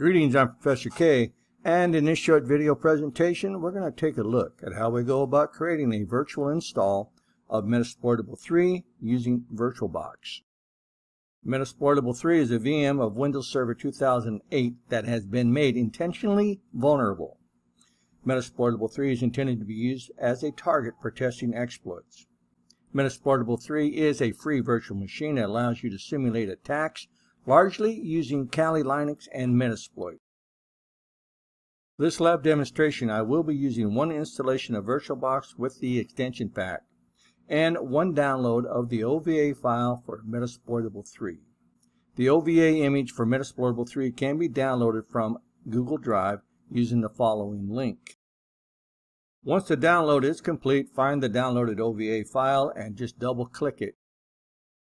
Greetings, I'm Professor K, and in this short video presentation we're going to take a look at how we go about creating a virtual install of Metasploitable3 using VirtualBox. Metasploitable3 is a VM of Windows Server 2008 that has been made intentionally vulnerable. Metasploitable3 is intended to be used as a target for testing exploits. Metasploitable3 is a free virtual machine that allows you to simulate attacks largely using Kali Linux and Metasploit. For this lab demonstration, I will be using one installation of VirtualBox with the extension pack and one download of the OVA file for Metasploitable3. The OVA image for Metasploitable3 can be downloaded from Google Drive using the following link. Once the download is complete, find the downloaded OVA file and just double click it.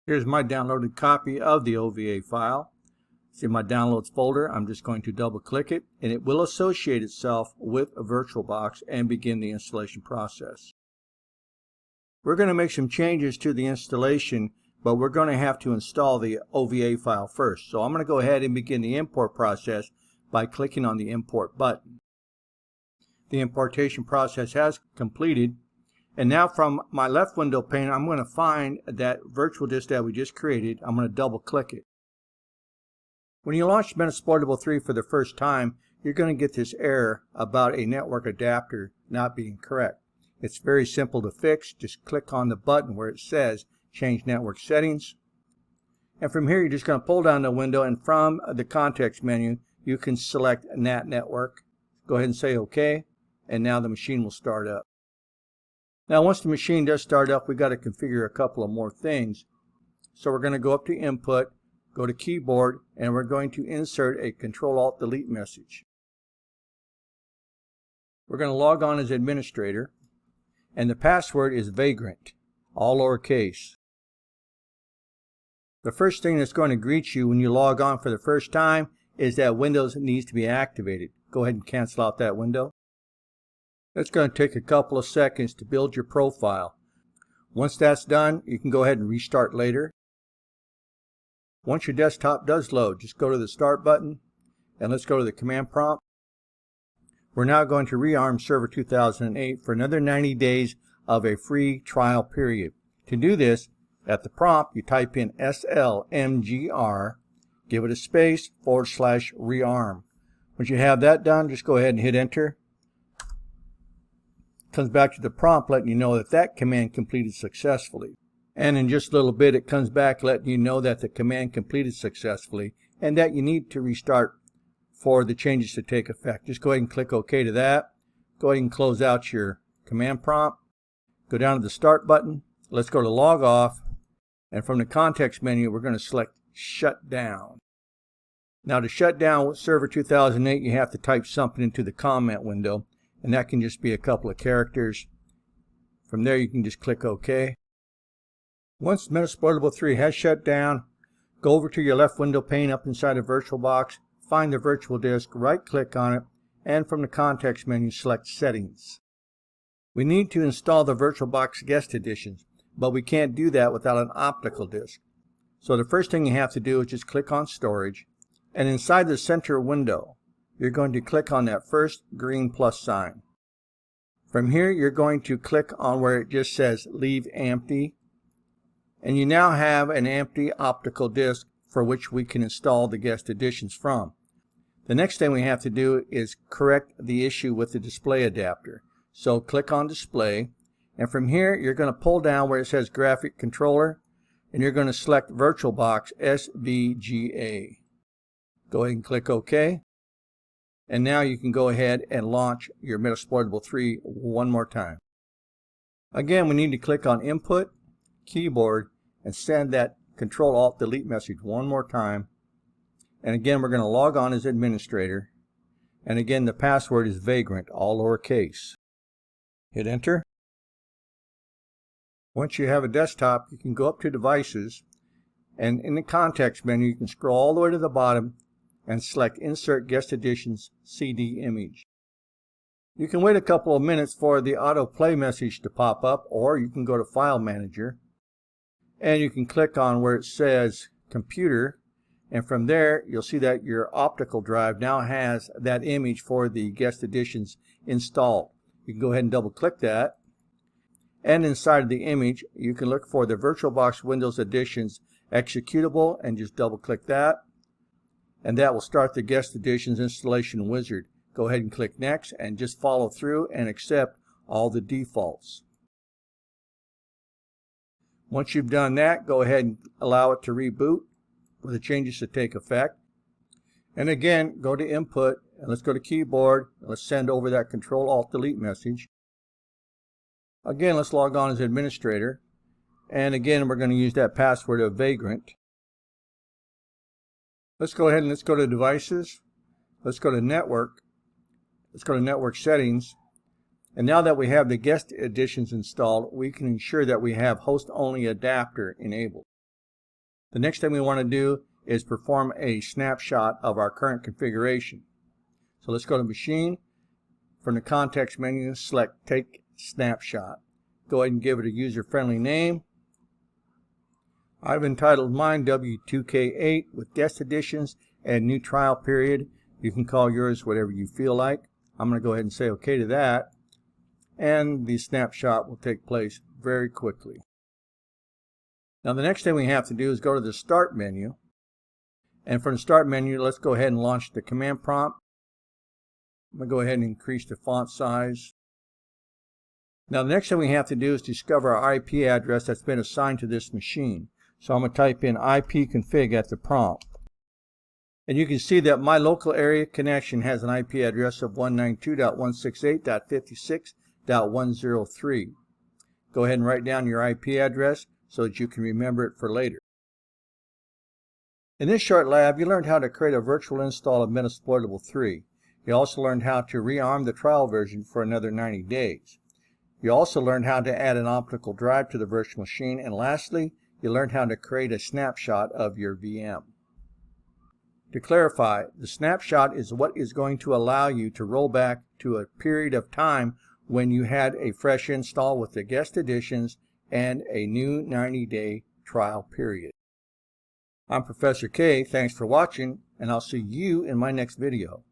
Here's my downloaded copy of the OVA file. It's in my downloads folder. I'm just going to double click it and it will associate itself with a VirtualBox and begin the installation process. We're going to make some changes to the installation, but we're going to have to install the OVA file first. So I'm going to go ahead and begin the import process by clicking on the import button. The importation process has completed. And now from my left window pane, I'm going to find that virtual disk that we just created. I'm going to double click it. When you launch Metasploitable3 for the first time, you're going to get this error about a network adapter not being correct. It's very simple to fix. Just click on the button where it says Change Network Settings. And from here, you're just going to pull down the window, and from the context menu, you can select NAT Network. Go ahead and say OK, and now the machine will start up. Now once the machine does start up, we've got to configure a couple of more things. So we're going to go up to Input, go to Keyboard, and we're going to insert a Control-Alt-Delete message. We're going to log on as administrator, and the password is Vagrant, all lowercase. The first thing that's going to greet you when you log on for the first time is that Windows needs to be activated. Go ahead and cancel out that window. It's going to take a couple of seconds to build your profile. Once that's done, you can go ahead and restart later. Once your desktop does load, just go to the Start button, and let's go to the command prompt. We're now going to rearm Server 2008 for another 90 days of a free trial period. To do this, at the prompt, you type in slmgr, give it a space, /rearm. Once you have that done, just go ahead and hit enter. Comes back to the prompt letting you know that that command completed successfully. And in just a little bit, it comes back letting you know that the command completed successfully and that you need to restart for the changes to take effect. Just go ahead and click OK to that. Go ahead and close out your command prompt. Go down to the Start button. Let's go to Log Off. And from the context menu, we're going to select Shut Down. Now to shut down Server 2008, you have to type something into the comment window. And that can just be a couple of characters. From there, you can just click OK. Once Metasploitable3 has shut down, go over to your left window pane up inside of VirtualBox, find the virtual disk, right-click on it, and from the context menu, select Settings. We need to install the VirtualBox guest editions, but we can't do that without an optical disk. So the first thing you have to do is just click on Storage, and inside the center window, you're going to click on that first green plus sign. From here, you're going to click on where it just says Leave Empty. And you now have an empty optical disk for which we can install the guest editions from. The next thing we have to do is correct the issue with the display adapter. So click on Display. And from here, you're going to pull down where it says Graphic Controller. And you're going to select VirtualBox SVGA. Go ahead and click OK. And now you can go ahead and launch your Metasploitable3 one more time. Again, we need to click on Input, Keyboard, and send that Control-Alt-Delete message one more time. And again, we're going to log on as administrator. And again, the password is Vagrant, all lowercase. Hit Enter. Once you have a desktop, you can go up to Devices. And in the context menu, you can scroll all the way to the bottom and select Insert Guest Editions CD Image. You can wait a couple of minutes for the autoplay message to pop up, or you can go to File Manager and you can click on where it says Computer And from there, you'll see that your optical drive now has that image for the guest editions installed. You can go ahead and double click that. And inside of the image, you can look for the VirtualBox Windows Editions executable and just double click that. And that will start the guest editions installation wizard. Go ahead and click next and just follow through and accept all the defaults. Once you've done that, go ahead and allow it to reboot for the changes to take effect. And again, go to Input, and let's go to Keyboard, and let's send over that Control-Alt-Delete message. Again, let's log on as administrator. And again, we're going to use that password of Vagrant. Let's go ahead and let's go to Devices. Let's go to Network. Let's go to Network Settings. And now that we have the guest editions installed, we can ensure that we have host-only adapter enabled. The next thing we want to do is perform a snapshot of our current configuration. So let's go to Machine. From the context menu, select Take Snapshot. Go ahead and give it a user-friendly name. I've entitled mine W2K8 with guest editions and new trial period. You can call yours whatever you feel like. I'm going to go ahead and say OK to that. And the snapshot will take place very quickly. Now the next thing we have to do is go to the Start menu. And from the Start menu, let's go ahead and launch the command prompt. I'm going to go ahead and increase the font size. Now the next thing we have to do is discover our IP address that's been assigned to this machine. So I'm going to type in ipconfig at the prompt. And you can see that my local area connection has an IP address of 192.168.56.103. Go ahead and write down your IP address so that you can remember it for later. In this short lab, you learned how to create a virtual install of Metasploitable3. You also learned how to rearm the trial version for another 90 days. You also learned how to add an optical drive to the virtual machine. And lastly, you learned how to create a snapshot of your VM. To clarify, the snapshot is what is going to allow you to roll back to a period of time when you had a fresh install with the guest editions and a new 90-day trial period. I'm Professor K. Thanks for watching, and I'll see you in my next video.